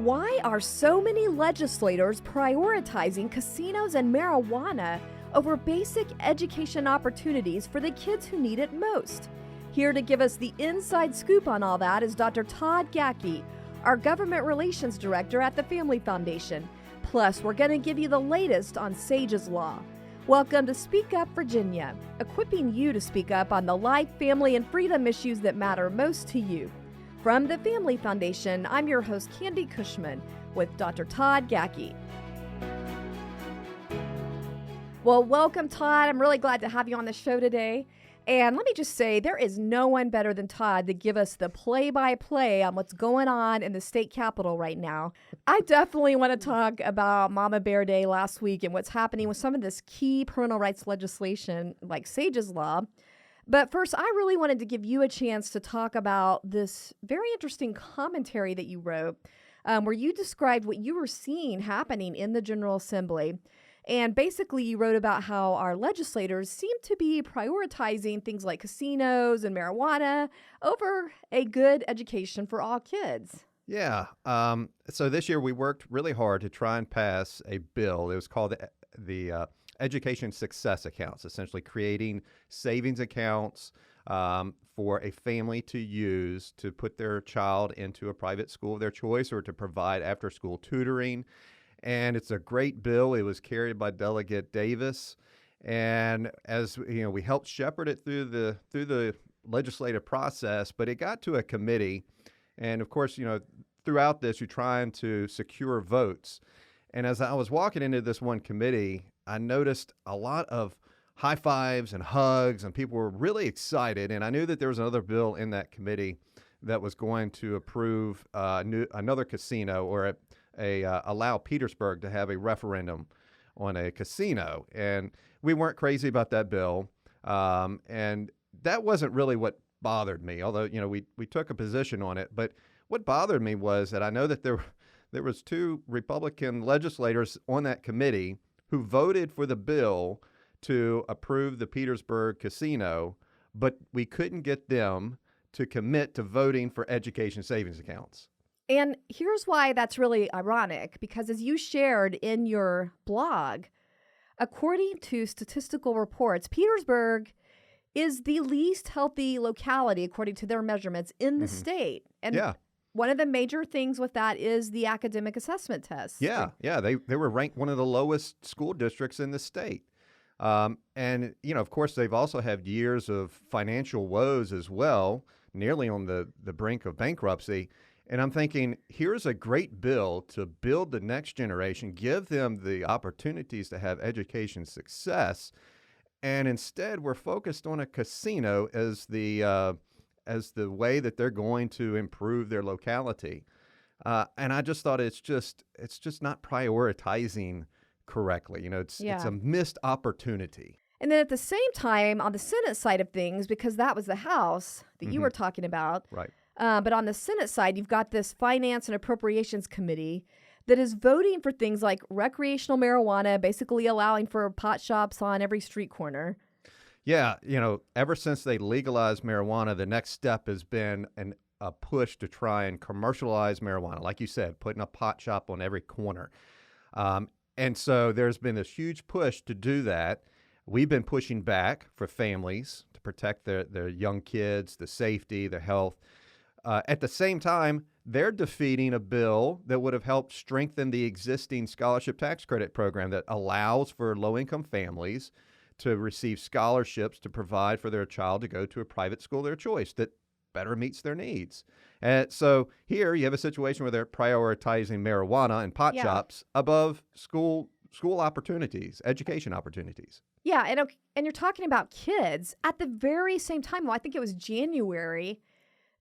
Why are so many legislators prioritizing casinos and marijuana over basic education opportunities for the kids who need it most? Here to give us the inside scoop on all that is Dr. Todd Gackey, our Government Relations Director at the Family Foundation. Plus, we're going to give you the latest on SAGE's Law. Welcome to Speak Up Virginia, equipping you to speak up on the life, family, and freedom issues that matter most to you. From the Family Foundation, I'm your host, Candy Cushman, with Dr. Todd Gackey. Well, welcome, Todd. I'm really glad to have you on the show today. And let me just say, there is no one better than Todd to give us the play-by-play on what's going on in the state capitol right now. I definitely want to talk about Mama Bear Day last week and what's happening with some of this key parental rights legislation, like SAGE's Law. But first, I really wanted to give you a chance to talk about this very interesting commentary that you wrote, where you described what you were seeing happening in the General Assembly. And basically, you wrote about how our legislators seem to be prioritizing things like casinos and marijuana over a good education for all kids. Yeah. So this year we worked really hard to try and pass a bill. It was called the Education Success Accounts, essentially creating savings accounts for a family to use to put their child into a private school of their choice or to provide after-school tutoring. And it's a great bill. It was carried by Delegate Davis, and as you know, we helped shepherd it through the legislative process. But it got to a committee, and of course, you know, throughout this, you're trying to secure votes. And as I was walking into this one committee, I noticed a lot of high fives and hugs, and people were really excited. And I knew that there was another bill in that committee that was going to approve another casino or allow Petersburg to have a referendum on a casino. And we weren't crazy about that bill. And that wasn't really what bothered me, although, you know, we took a position on it. But what bothered me was that I know that there was two Republican legislators on that committee who voted for the bill to approve the Petersburg casino, but we couldn't get them to commit to voting for education savings accounts. And here's why that's really ironic, because as you shared in your blog, according to statistical reports, Petersburg is the least healthy locality, according to their measurements, in the state. And one of the major things with that is the academic assessment test. Yeah, they were ranked one of the lowest school districts in the state. And, you know, of course, they've also had years of financial woes as well, nearly on the brink of bankruptcy. And I'm thinking, here's a great bill to build the next generation, give them the opportunities to have education success. And instead, we're focused on a casino as the way that they're going to improve their locality. And I just thought it's just not prioritizing correctly. You know, it's a missed opportunity. And then at the same time, on the Senate side of things, because that was the House that you were talking about, right? But on the Senate side, you've got this Finance and Appropriations Committee that is voting for things like recreational marijuana, basically allowing for pot shops on every street corner. Yeah, you know, ever since they legalized marijuana, the next step has been a push to try and commercialize marijuana. Like you said, putting a pot shop on every corner. And so there's been this huge push to do that. We've been pushing back for families to protect their young kids, the safety, their health. At the same time, they're defeating a bill that would have helped strengthen the existing scholarship tax credit program that allows for low-income families to receive scholarships to provide for their child to go to a private school of their choice that better meets their needs. And so here you have a situation where they're prioritizing marijuana and pot shops above school opportunities, education opportunities. Yeah, and you're talking about kids. At the very same time, well, I think it was January,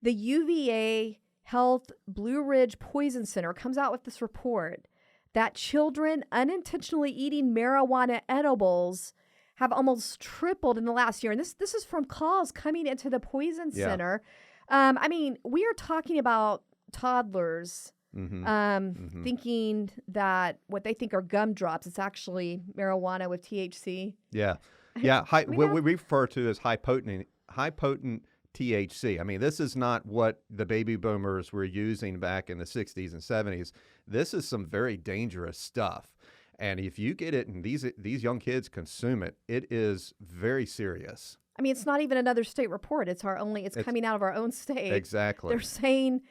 the UVA Health Blue Ridge Poison Center comes out with this report that children unintentionally eating marijuana edibles have almost tripled in the last year. And this is from calls coming into the Poison Center. I mean, we are talking about toddlers thinking that what they think are gumdrops, it's actually marijuana with THC. Yeah. What we refer to as high potent THC. I mean, this is not what the baby boomers were using back in the 60s and 70s. This is some very dangerous stuff. And if you get it and these young kids consume it, it is very serious. I mean, it's not even another state report. It's coming out of our own state. Exactly. They're saying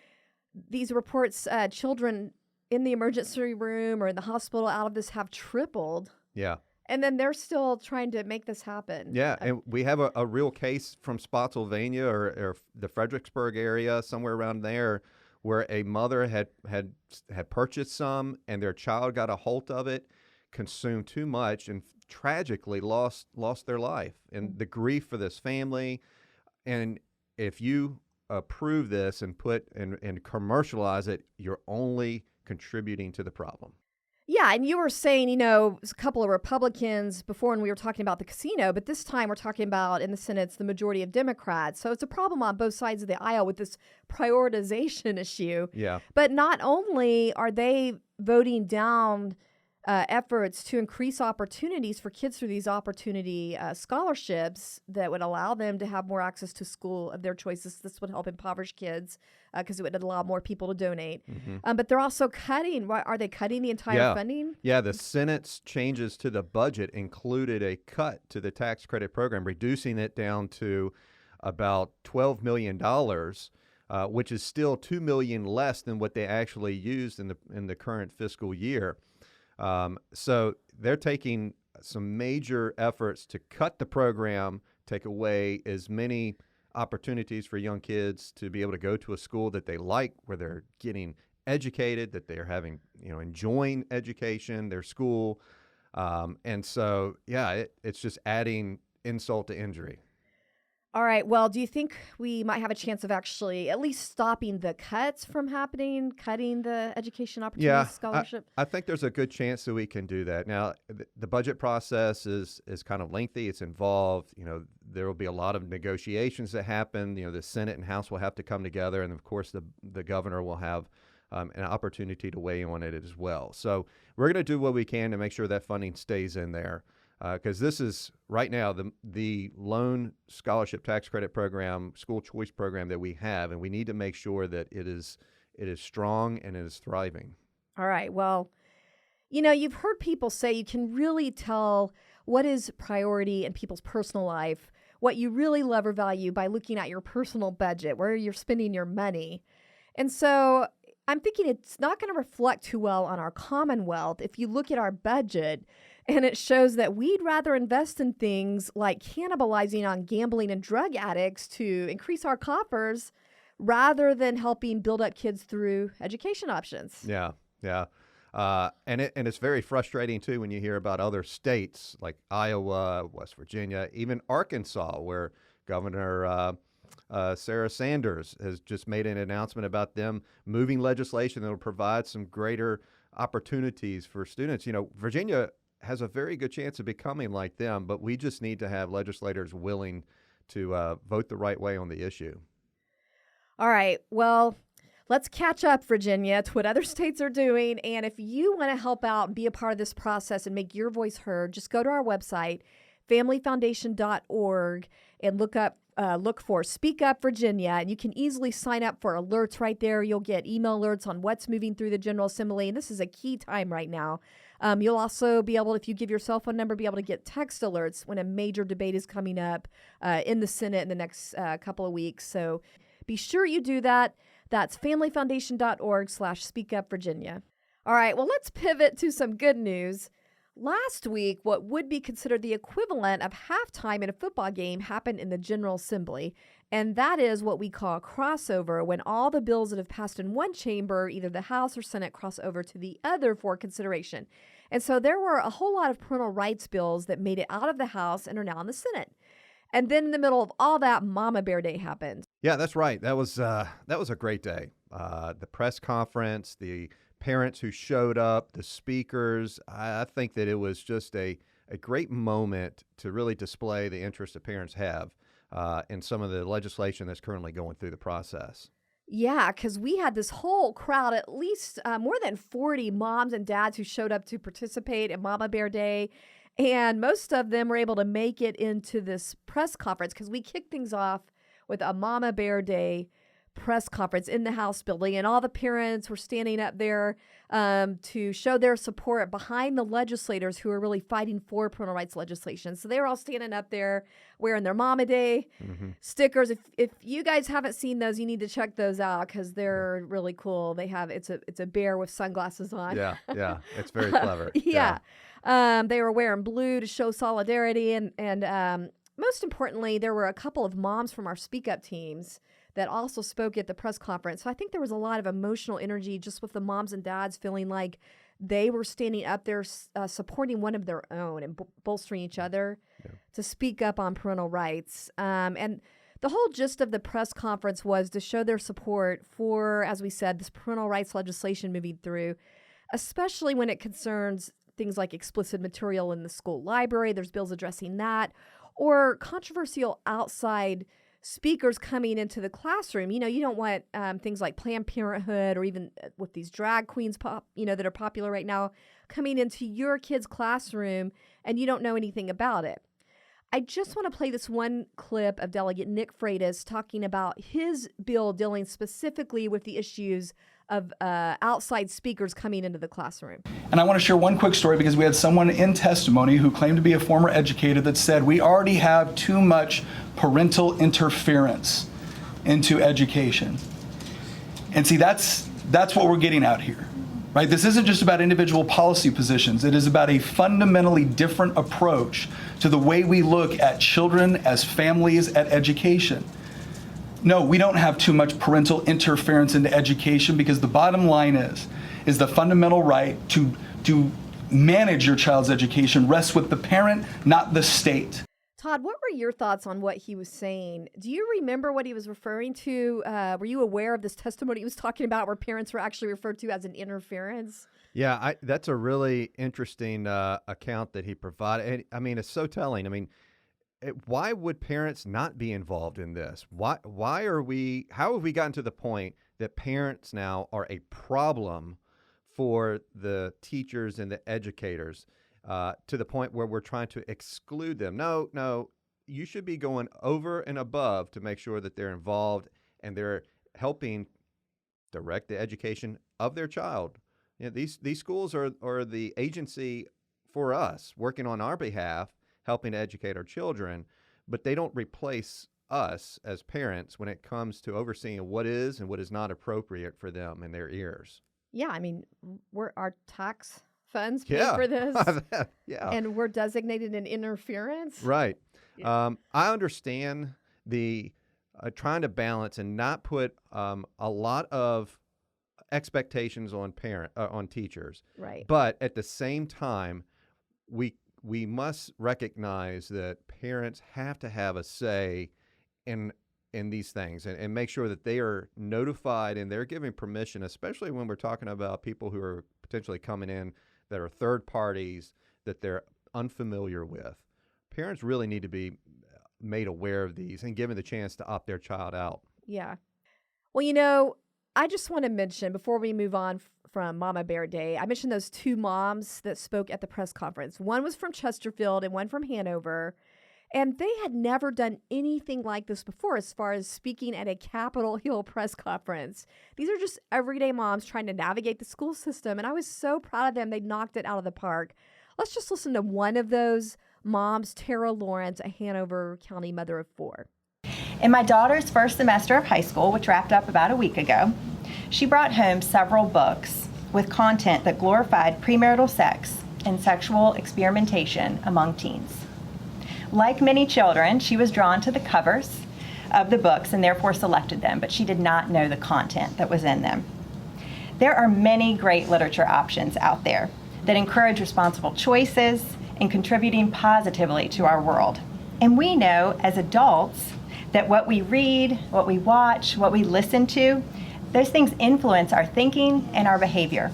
these reports, children in the emergency room or in the hospital out of this have tripled. Yeah. And then they're still trying to make this happen. Yeah, and we have a real case from Spotsylvania or the Fredericksburg area, somewhere around there, where a mother had purchased some, and their child got a hold of it, consumed too much, and tragically lost their life. And the grief for this family. And if you approve this and put and commercialize it, you're only contributing to the problem. Yeah, and you were saying, a couple of Republicans before when we were talking about the casino, but this time we're talking about in the Senate, it's the majority of Democrats. So it's a problem on both sides of the aisle with this prioritization issue. Yeah. But not only are they voting down efforts to increase opportunities for kids through these opportunity scholarships that would allow them to have more access to school of their choices. This would help impoverished kids because it would allow more people to donate. Mm-hmm. But they're also cutting. Are they cutting the entire funding? Yeah, the Senate's changes to the budget included a cut to the tax credit program, reducing it down to about $12 million, which is still $2 million less than what they actually used in the current fiscal year. So they're taking some major efforts to cut the program, take away as many opportunities for young kids to be able to go to a school that they like, where they're getting educated, that they're having, enjoying education, their school. And so, yeah, it's just adding insult to injury. All right. Well, do you think we might have a chance of actually at least stopping the cuts from happening, cutting the education opportunity scholarship? I think there's a good chance that we can do that. Now, the budget process is kind of lengthy. It's involved. There will be a lot of negotiations that happen. The Senate and House will have to come together. And, of course, the governor will have an opportunity to weigh in on it as well. So we're going to do what we can to make sure that funding stays in there. Because this is right now the loan scholarship tax credit program, school choice program that we have, and we need to make sure that it is strong and it is thriving. All right. Well, you've heard people say you can really tell what is priority in people's personal life, what you really love or value by looking at your personal budget, where you're spending your money. And so I'm thinking it's not going to reflect too well on our Commonwealth if you look at our budget. And it shows that we'd rather invest in things like cannibalizing on gambling and drug addicts to increase our coffers rather than helping build up kids through education options. Yeah. And it's very frustrating, too, when you hear about other states like Iowa, West Virginia, even Arkansas, where Governor Sarah Sanders has just made an announcement about them moving legislation that will provide some greater opportunities for students. Virginia has a very good chance of becoming like them, but we just need to have legislators willing to vote the right way on the issue. All right. Well, let's catch up, Virginia, to what other states are doing. And if you want to help out and be a part of this process and make your voice heard, just go to our website, familyfoundation.org, and look for Speak Up Virginia, and you can easily sign up for alerts right there. You'll get email alerts on what's moving through the General Assembly, and this is a key time right now. You'll also be able, if you give your cell phone number, be able to get text alerts when a major debate is coming up in the Senate in the next couple of weeks. So be sure you do that. That's familyfoundation.org/speakupvirginia. All right, well, let's pivot to some good news. Last week, what would be considered the equivalent of halftime in a football game happened in the General Assembly, and that is what we call a crossover, when all the bills that have passed in one chamber, either the House or Senate, cross over to the other for consideration. And so there were a whole lot of parental rights bills that made it out of the House and are now in the Senate. And then in the middle of all that, Mama Bear Day happened. Yeah, that's right. That was a great day. The press conference, the parents who showed up, the speakers. I think that it was just a great moment to really display the interest that parents have in some of the legislation that's currently going through the process. Yeah, because we had this whole crowd, at least more than 40 moms and dads who showed up to participate in Mama Bear Day. And most of them were able to make it into this press conference because we kicked things off with a Mama Bear Day press conference in the House building, and all the parents were standing up there to show their support behind the legislators who are really fighting for parental rights legislation. So they were all standing up there wearing their Mama Day stickers. If you guys haven't seen those, you need to check those out because they're really cool. They have it's a bear with sunglasses on. Yeah, it's very clever. Yeah. They were wearing blue to show solidarity, and most importantly, there were a couple of moms from our Speak Up teams that also spoke at the press conference. So I think there was a lot of emotional energy just with the moms and dads feeling like they were standing up there supporting one of their own and bolstering each other to speak up on parental rights. And the whole gist of the press conference was to show their support for, as we said, this parental rights legislation moving through, especially when it concerns things like explicit material in the school library. There's bills addressing that, or controversial outside speakers coming into the classroom. You know, you don't want things like Planned Parenthood or even with these drag queens that are popular right now coming into your kid's classroom and you don't know anything about it. I just want to play this one clip of Delegate Nick Freitas talking about his bill dealing specifically with the issues of outside speakers coming into the classroom. And I want to share one quick story because we had someone in testimony who claimed to be a former educator that said we already have too much parental interference into education. And see, that's what we're getting at here, right? This isn't just about individual policy positions. It is about a fundamentally different approach to the way we look at children as families, at education. No, we don't have too much parental interference into education because the bottom line is the fundamental right to manage your child's education rests with the parent, not the state. Todd, what were your thoughts on what he was saying? Do you remember what he was referring to? Were you aware of this testimony he was talking about where parents were actually referred to as an interference? Yeah, that's a really interesting account that he provided. And, I mean, it's so telling. I mean, why would parents not be involved in this? How have we gotten to the point that parents now are a problem for the teachers and the educators to the point where we're trying to exclude them? No, you should be going over and above to make sure that they're involved and they're helping direct the education of their child. You know, these schools are the agency for us, working on our behalf, helping to educate our children, but they don't replace us as parents when it comes to overseeing what is and what is not appropriate for them in their ears. Yeah, I mean, our tax funds pay for this. Yeah. And we're designated an interference. Right. Yeah. I understand the trying to balance and not put a lot of expectations on teachers. Right. But at the same time, we must recognize that parents have to have a say in these things and make sure that they are notified and they're giving permission, especially when we're talking about people who are potentially coming in that are third parties that they're unfamiliar with. Parents really need to be made aware of these and given the chance to opt their child out. Yeah. Well, I just want to mention before we move on from Mama Bear Day, I mentioned those two moms that spoke at the press conference. One was from Chesterfield and one from Hanover. And they had never done anything like this before as far as speaking at a Capitol Hill press conference. These are just everyday moms trying to navigate the school system. And I was so proud of them. They knocked it out of the park. Let's just listen to one of those moms, Tara Lawrence, a Hanover County mother of 4. In my daughter's first semester of high school, which wrapped up about a week ago, she brought home several books with content that glorified premarital sex and sexual experimentation among teens. Like many children, she was drawn to the covers of the books and therefore selected them, but she did not know the content that was in them. There are many great literature options out there that encourage responsible choices and contributing positively to our world. And we know as adults that what we read, what we watch, what we listen to, those things influence our thinking and our behavior.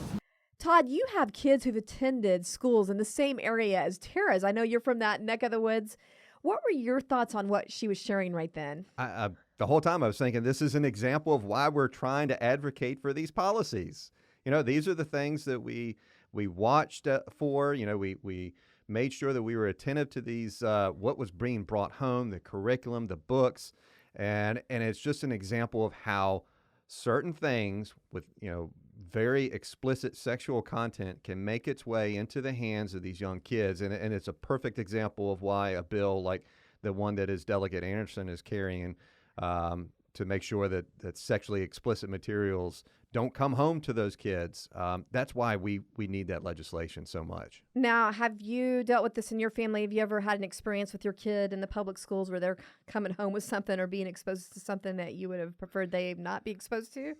Todd, you have kids who've attended schools in the same area as Tara's. I know you're from that neck of the woods. What were your thoughts on what she was sharing right then? The whole time I was thinking this is an example of why we're trying to advocate for these policies. You know, these are the things that we watched for. You know, we made sure that we were attentive to these, what was being brought home, the curriculum, the books. And it's just an example of how certain things with, very explicit sexual content can make its way into the hands of these young kids. And it's a perfect example of why a bill like the one that is Delegate Anderson is carrying, to make sure that sexually explicit materials don't come home to those kids. That's why we need that legislation so much. Now, have you dealt with this in your family? Have you ever had an experience with your kid in the public schools where they're coming home with something or being exposed to something that you would have preferred they not be exposed to?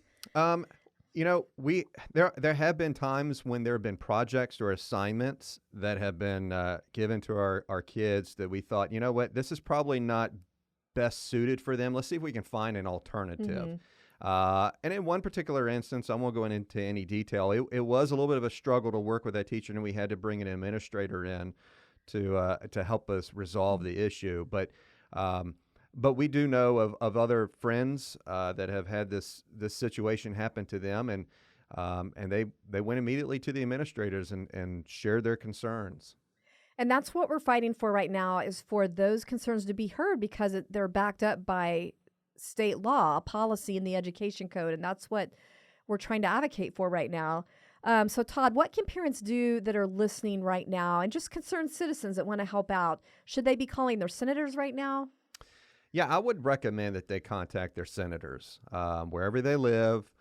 There have been times when there have been projects or assignments that have been given to our kids that we thought, you know what, this is probably not best suited for them. Let's see if we can find an alternative. And in one particular instance, I won't go into any detail. It was a little bit of a struggle to work with that teacher, and we had to bring an administrator in to help us resolve the issue. But we do know of other friends that have had this situation happen to them, and they went immediately to the administrators and shared their concerns. And that's what we're fighting for right now, is for those concerns to be heard, because they're backed up by state law, policy in the education code, and that's what we're trying to advocate for right now. So Todd, what can parents do that are listening right now, and just concerned citizens that want to help out? Should they be calling their senators right now? Yeah, I would recommend that they contact their senators wherever they live.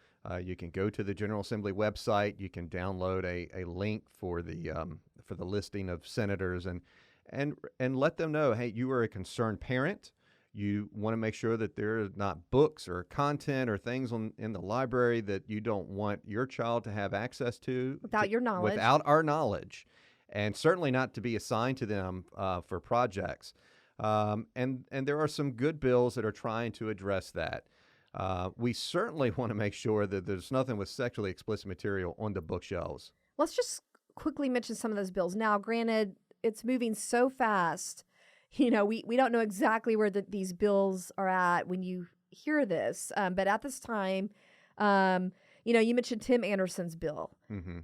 You can go to the General Assembly website. You can download a link for the listing of senators and let them know, hey, you are a concerned parent. You want to make sure that there are not books or content or things in the library that you don't want your child to have access to Without your knowledge. Without our knowledge, and certainly not to be assigned to them for projects. And there are some good bills that are trying to address that. We certainly want to make sure that there's nothing with sexually explicit material on the bookshelves. Let's just quickly mention some of those bills. Now, granted, it's moving so fast. We don't know exactly where these bills are at when you hear this. But at this time, you mentioned Tim Anderson's bill.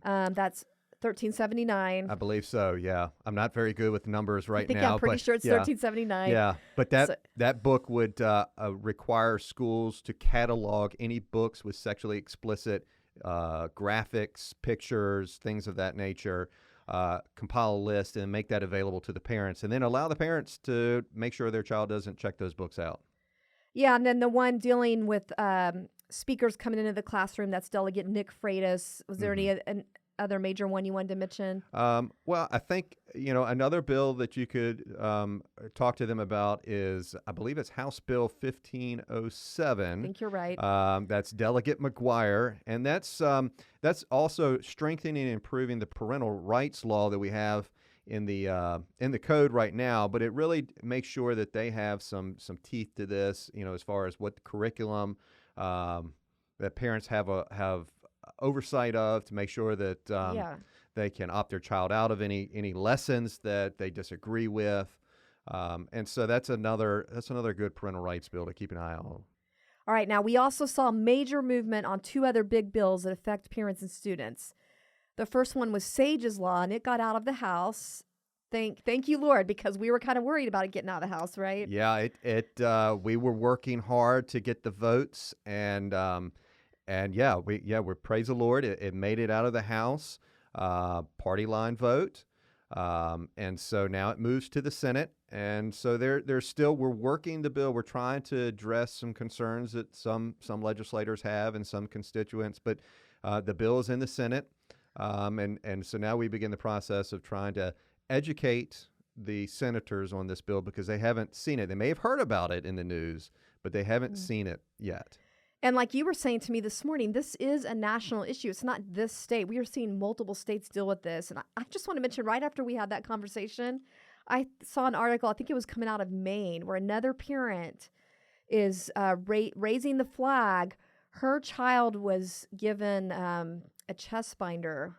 That's 1379. I believe so, yeah. I'm not very good with numbers right now. I'm pretty sure it's 1379. Yeah, but that book would require schools to catalog any books with sexually explicit graphics, pictures, things of that nature, compile a list and make that available to the parents, and then allow the parents to make sure their child doesn't check those books out. Yeah, and then the one dealing with speakers coming into the classroom, that's Delegate Nick Freitas. Was there any other major one you wanted to mention? Well, I think, another bill that you could talk to them about is, I believe it's House Bill 1507. I think you're right. That's Delegate McGuire, and that's also strengthening and improving the parental rights law that we have in the code right now. But it really makes sure that they have some teeth to this, as far as what the curriculum that parents have oversight of, to make sure that they can opt their child out of any lessons that they disagree with, and so that's another good parental rights bill to keep an eye on. All right, now we also saw major movement on two other big bills that affect parents and students. The first one was Sage's Law, and it got out of the House. Thank you, Lord, because we were kind of worried about it getting out of the House, right? Yeah, we were working hard to get the votes, and we praise the Lord. It made it out of the House, party line vote, and so now it moves to the Senate. And so we're working the bill. We're trying to address some concerns that some legislators have and some constituents, but the bill is in the Senate, and so now we begin the process of trying to educate the senators on this bill, because they haven't seen it. They may have heard about it in the news, but they haven't seen it yet. And like you were saying to me this morning, this is a national issue. It's not this state. We are seeing multiple states deal with this. And I just want to mention, right after we had that conversation, I saw an article, I think it was coming out of Maine, where another parent is raising the flag. Her child was given a chest binder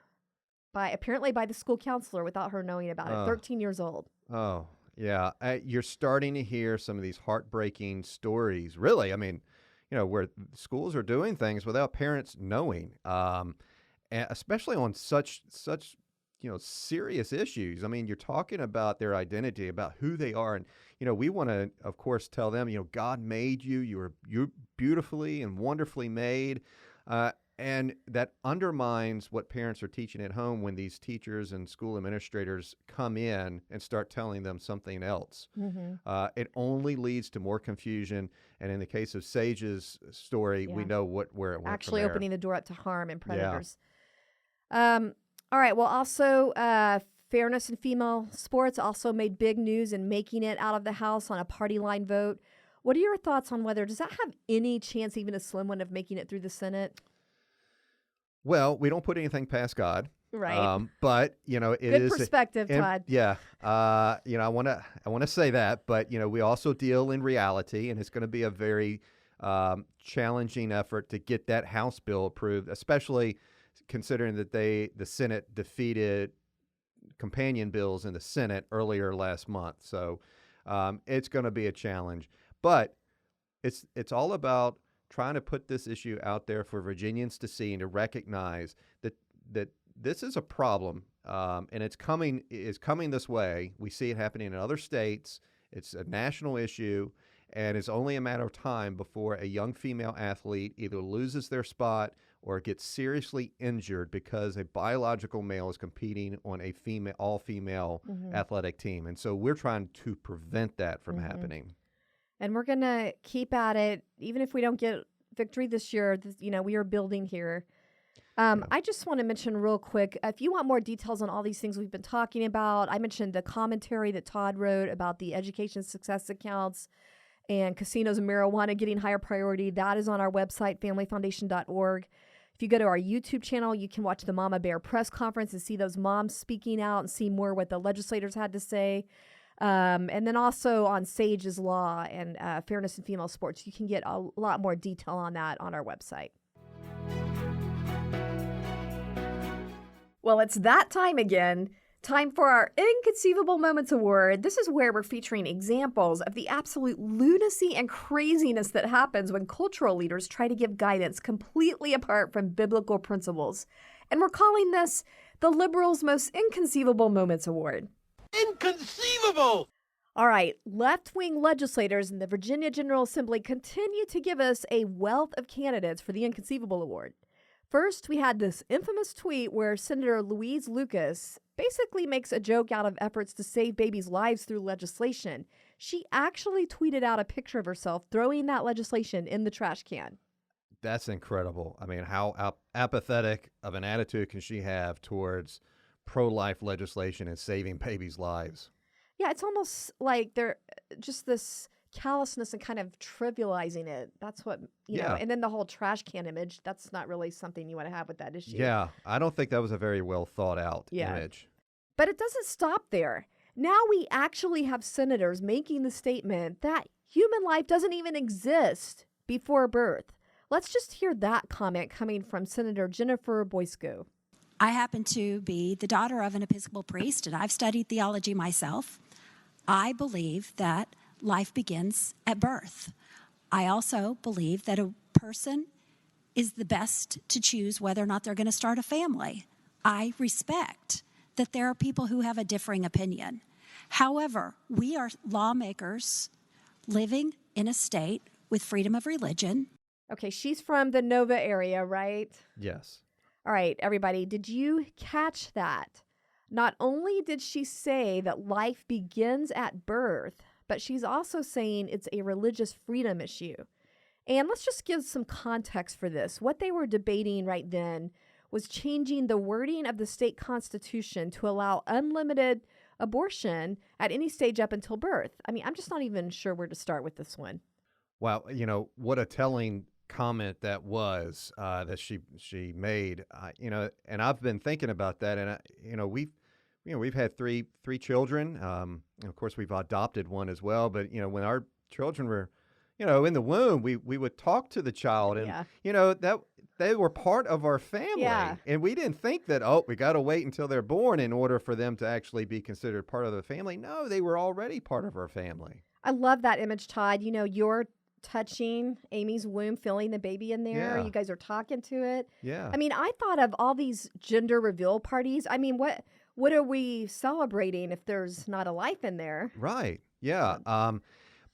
apparently by the school counselor without her knowing about it, 13 years old. Oh, yeah. You're starting to hear some of these heartbreaking stories, really. I mean, where schools are doing things without parents knowing, and especially on such serious issues. I mean, you're talking about their identity, about who they are, and we want to, of course, tell them, God made you. You're beautifully and wonderfully made. And that undermines what parents are teaching at home when these teachers and school administrators come in and start telling them something else. It only leads to more confusion. And in the case of Sage's story, we know where it went Actually from there. opening the door up to harm and predators. All right. Well, also, fairness in female sports also made big news in making it out of the House on a party line vote. What are your thoughts on does that have any chance, even a slim one, of making it through the Senate? Well, we don't put anything past God, right? But it Good is perspective, Todd. Yeah, I want to say that, but we also deal in reality, and it's going to be a very challenging effort to get that House bill approved, especially considering that the Senate defeated companion bills in the Senate earlier last month. So it's going to be a challenge, but it's all about trying to put this issue out there for Virginians to see and to recognize that this is a problem, and is coming this way. We see it happening in other states. It's a national issue, and it's only a matter of time before a young female athlete either loses their spot or gets seriously injured because a biological male is competing on a all-female athletic team. And so we're trying to prevent that from happening. And we're going to keep at it, even if we don't get victory this year. We are building here. I just want to mention real quick, if you want more details on all these things we've been talking about, I mentioned the commentary that Todd wrote about the education success accounts and casinos and marijuana getting higher priority. That is on our website, familyfoundation.org. If you go to our YouTube channel, you can watch the Mama Bear press conference and see those moms speaking out and see more what the legislators had to say. And then also on Sage's Law and Fairness in Female Sports, you can get a lot more detail on that on our website. Well, it's that time again. Time for our Inconceivable Moments Award. This is where we're featuring examples of the absolute lunacy and craziness that happens when cultural leaders try to give guidance completely apart from biblical principles. And we're calling this the Liberals' Most Inconceivable Moments Award. Inconceivable! All right, left-wing legislators in the Virginia General Assembly continue to give us a wealth of candidates for the Inconceivable Award. First, we had this infamous tweet where Senator Louise Lucas basically makes a joke out of efforts to save babies' lives through legislation. She actually tweeted out a picture of herself throwing that legislation in the trash can. That's incredible. I mean, how apathetic of an attitude can she have towards pro-life legislation and saving babies' lives? Yeah, it's almost like they're just this callousness and kind of trivializing it. That's what, you know, and then the whole trash can image, that's not really something you want to have with that issue. Yeah, I don't think that was a very well thought out image. But it doesn't stop there. Now we actually have senators making the statement that human life doesn't even exist before birth. Let's just hear that comment coming from Senator Jennifer Boysko. I happen to be the daughter of an Episcopal priest, and I've studied theology myself. I believe that life begins at birth. I also believe that a person is the best to choose whether or not they're going to start a family. I respect that there are people who have a differing opinion. However, we are lawmakers living in a state with freedom of religion. Okay, she's from the Nova area, right? Yes. All right, everybody, did you catch that? Not only did she say that life begins at birth, but she's also saying it's a religious freedom issue. And let's just give some context for this. What they were debating right then was changing the wording of the state constitution to allow unlimited abortion at any stage up until birth. I mean, I'm just not even sure where to start with this one. Wow, you know, what a telling comment that was that she made. You know, and I've been thinking about that, and we've had three children. And of course, we've adopted one as well. But when our children were, in the womb, we would talk to the child, and that they were part of our family, and we didn't think that we got to wait until they're born in order for them to actually be considered part of the family. No, they were already part of our family. I love that image, Todd. You're touching Amy's womb, feeling the baby in there. You guys are talking to it. Yeah. I mean, I thought of all these gender reveal parties. I mean, what are we celebrating if there's not a life in there? Right. Yeah.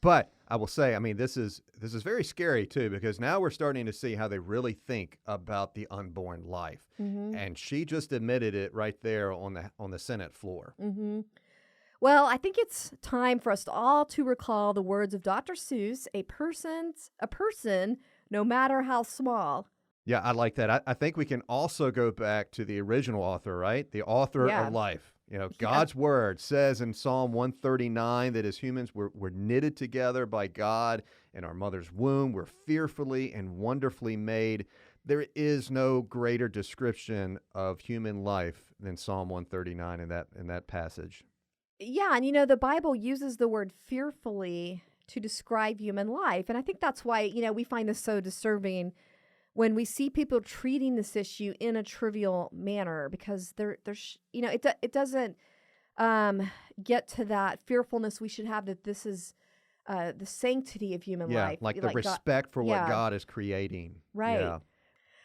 But I will say, I mean, this is very scary too, because now we're starting to see how they really think about the unborn life. And she just admitted it right there on the Senate floor. Well, I think it's time for us all to recall the words of Dr. Seuss, a person, no matter how small. Yeah, I like that. I think we can also go back to the original author, right? The author Yeah. of life. You know, God's word says in Psalm 139 that as humans, we're knitted together by God in our mother's womb. We're fearfully and wonderfully made. There is no greater description of human life than Psalm 139 in that passage. Yeah, and you know, the Bible uses the word fearfully to describe human life. And I think that's why, you know, we find this so disturbing when we see people treating this issue in a trivial manner, because there's, you know, it doesn't get to that fearfulness we should have, that this is the sanctity of human life. Like the respect for what God is creating. Right. Yeah.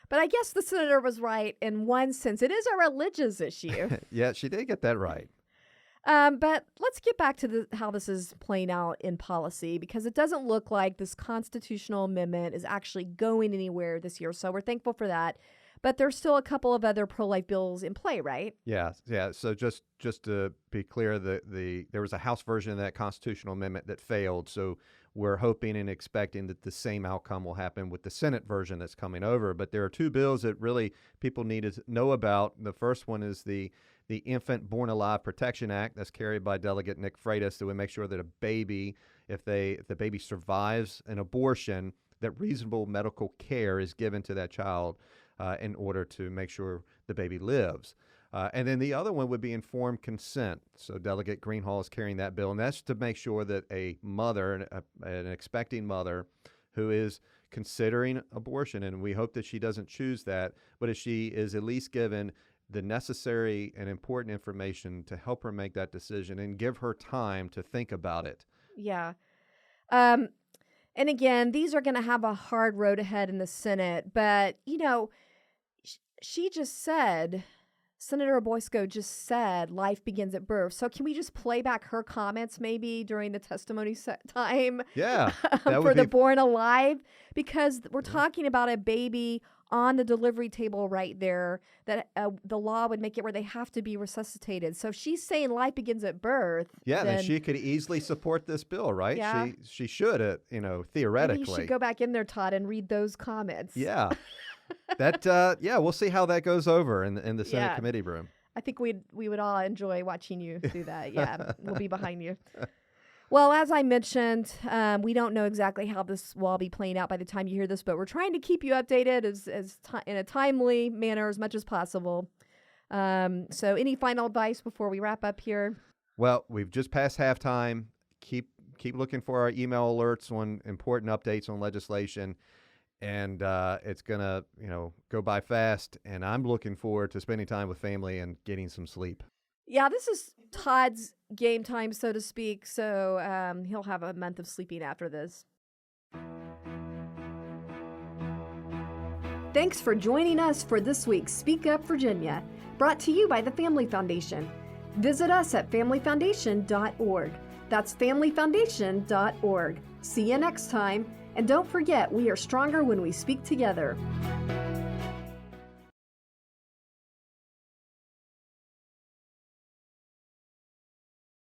But I guess the senator was right in one sense. It is a religious issue. Yeah, she did get that right. But let's get back to how this is playing out in policy, because it doesn't look like this constitutional amendment is actually going anywhere this year. So we're thankful for that. But there's still a couple of other pro-life bills in play, right? Yeah. So just to be clear, there was a House version of that constitutional amendment that failed. So we're hoping and expecting that the same outcome will happen with the Senate version that's coming over. But there are two bills that really people need to know about. The first one is the Infant Born Alive Protection Act that's carried by Delegate Nick Freitas, that would make sure that a baby, if the baby survives an abortion, that reasonable medical care is given to that child in order to make sure the baby lives. And then the other one would be informed consent. So Delegate Greenhall is carrying that bill, and that's to make sure that a mother, an expecting mother who is considering abortion, and we hope that she doesn't choose that, but if she is at least given the necessary and important information to help her make that decision and give her time to think about it. Yeah. And again, these are going to have a hard road ahead in the Senate. But, you know, she just said, Senator Boysko just said, life begins at birth. So can we just play back her comments maybe during the testimony time? Yeah. For the born alive? Because we're talking about a baby on the delivery table right there, that the law would make it where they have to be resuscitated. So if she's saying life begins at birth. Yeah, then she could easily support this bill, right? Yeah. She should, theoretically. Maybe you should go back in there, Todd, and read those comments. Yeah. We'll see how that goes over in the Senate committee room. I think we would all enjoy watching you do that. Yeah, we'll be behind you. Well, as I mentioned, we don't know exactly how this will all be playing out by the time you hear this, but we're trying to keep you updated in a timely manner as much as possible. So any final advice before we wrap up here? Well, we've just passed halftime. Keep looking for our email alerts on important updates on legislation. And it's going to, go by fast. And I'm looking forward to spending time with family and getting some sleep. Yeah, this is Todd's game time, so to speak. So he'll have a month of sleeping after this. Thanks for joining us for this week's Speak Up Virginia, brought to you by the Family Foundation. Visit us at familyfoundation.org. That's familyfoundation.org. See you next time. And don't forget, we are stronger when we speak together.